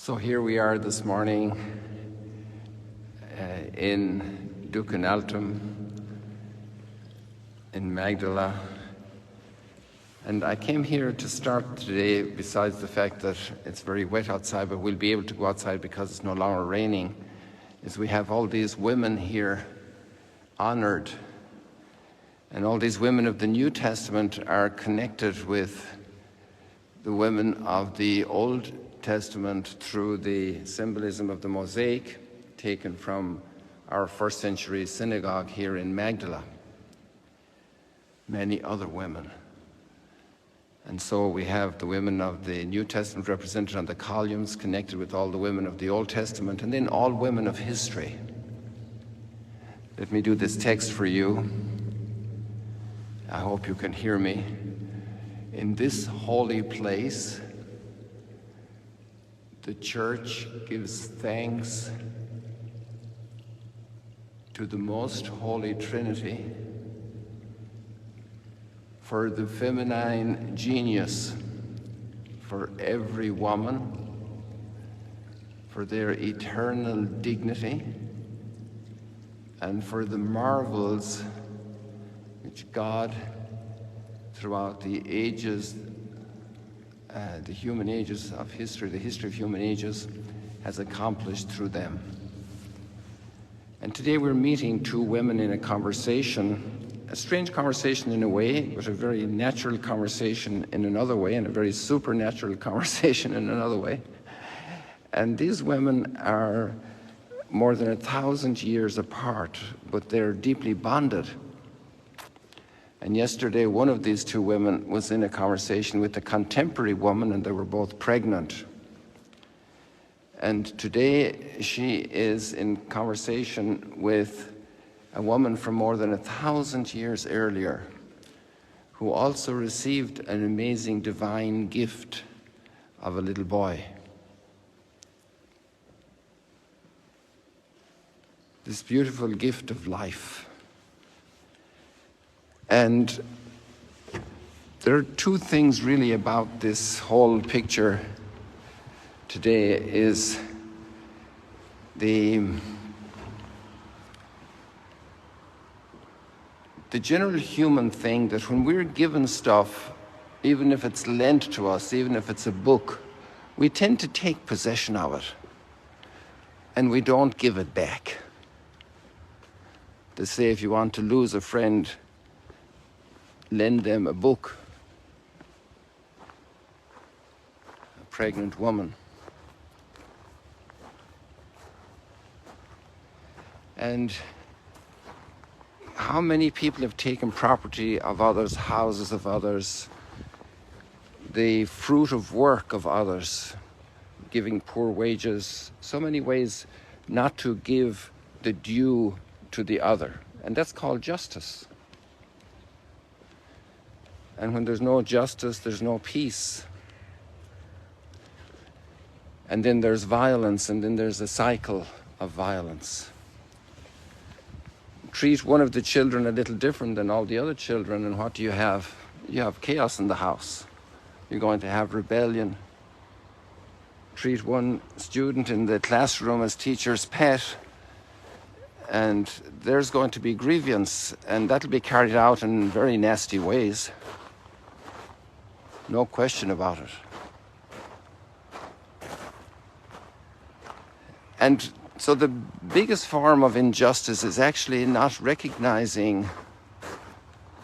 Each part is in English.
So here we are this morning in Dukenaltum in Magdala, and I came here to start today, besides the fact that it's very wet outside, but we'll be able to go outside because it's no longer raining, is we have all these women here honored, and all these women of the New Testament are connected with the women of the Old Testament through the symbolism of the mosaic taken from our first century synagogue here in Magdala. Many other women. And so we have the women of the New Testament represented on the columns, connected with all the women of the Old Testament, and then all women of history. Let me do this text for you. I hope you can hear me. In this holy place, the Church gives thanks to the Most Holy Trinity for the feminine genius, for every woman, for their eternal dignity, and for the marvels which God, throughout the ages, the human ages of history, the history of human ages, has accomplished through them. And today we're meeting two women in a conversation, a strange conversation in a way, but a very natural conversation in another way, and a very supernatural conversation in another way. And these women are more than 1,000 years apart, but they're deeply bonded. And yesterday, one of these two women was in a conversation with a contemporary woman, and they were both pregnant. And today, she is in conversation with a woman from more than 1,000 years earlier, who also received an amazing divine gift of a little boy. This beautiful gift of life. And there are two things really about this whole picture today is the general human thing that when we're given stuff, even if it's lent to us, even if it's a book, we tend to take possession of it and we don't give it back. They say if you want to lose a friend, lend them a book. A pregnant woman. And how many people have taken property of others, houses of others, the fruit of work of others, giving poor wages, so many ways not to give the due to the other. And that's called justice. And when there's no justice, there's no peace. And then there's violence, and then there's a cycle of violence. Treat one of the children a little different than all the other children, and what do you have? You have chaos in the house. You're going to have rebellion. Treat one student in the classroom as teacher's pet, and there's going to be grievance, and that'll be carried out in very nasty ways. No question about it. And so the biggest form of injustice is actually not recognizing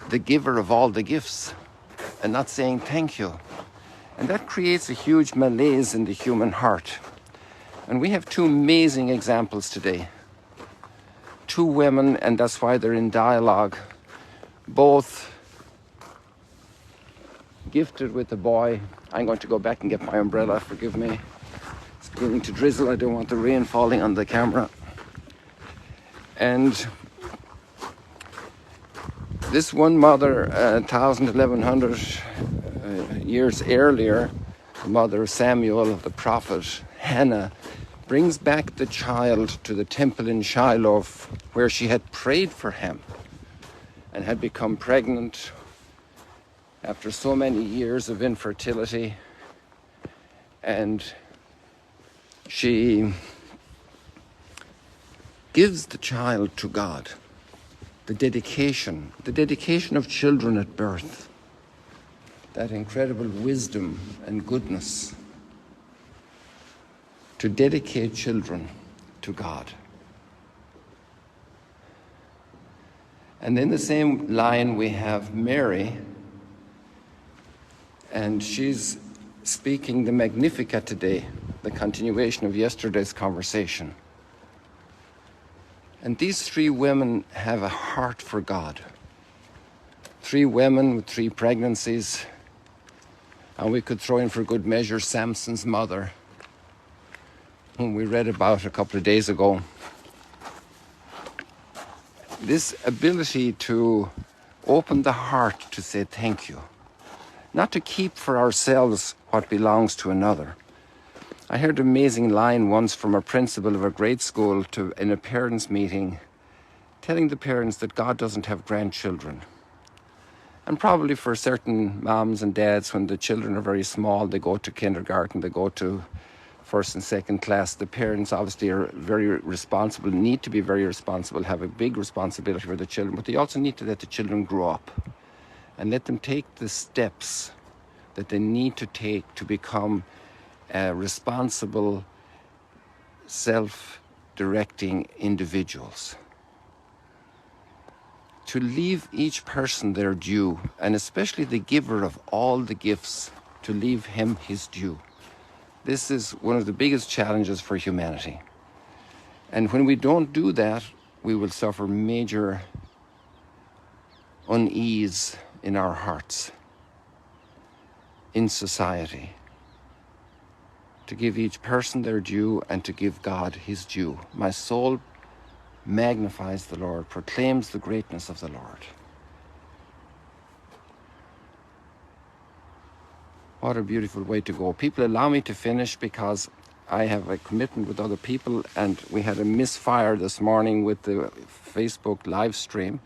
the giver of all the gifts and not saying thank you. And that creates a huge malaise in the human heart. And we have two amazing examples today. Two women, and that's why they're in dialogue, both gifted with a boy. I'm going to go back and get my umbrella, forgive me. It's beginning to drizzle, I don't want the rain falling on the camera. And this one mother, 1,100 years earlier, the mother of Samuel, the prophet, Hannah, brings back the child to the temple in Shiloh where she had prayed for him and had become pregnant after so many years of infertility. And she gives the child to God. The dedication of children at birth, that incredible wisdom and goodness to dedicate children to God. And in the same line we have Mary, and she's speaking the Magnificat today, the continuation of yesterday's conversation. And these three women have a heart for God. Three women with three pregnancies, and we could throw in for good measure Samson's mother, whom we read about a couple of days ago. This ability to open the heart to say thank you, not to keep for ourselves what belongs to another. I heard an amazing line once from a principal of a grade school in a parents' meeting, telling the parents that God doesn't have grandchildren. And probably for certain moms and dads, when the children are very small, they go to kindergarten, they go to first and second class, the parents obviously are very responsible, need to be very responsible, have a big responsibility for the children, but they also need to let the children grow up and let them take the steps that they need to take to become responsible, self-directing individuals. To leave each person their due, and especially the giver of all the gifts, to leave him his due. This is one of the biggest challenges for humanity. And when we don't do that, we will suffer major unease in our hearts, in society. To give each person their due and to give God his due. My soul magnifies the Lord, proclaims the greatness of the Lord. What a beautiful way to go. People, allow me to finish because I have a commitment with other people, and we had a misfire this morning with the Facebook live stream,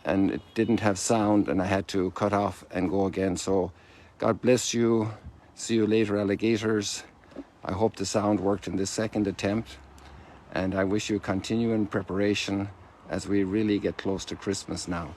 and it didn't have sound, and I had to cut off and go again. So God bless you. See you later, alligators. I hope the sound worked in this second attempt, and I wish you continuing preparation as we really get close to Christmas now.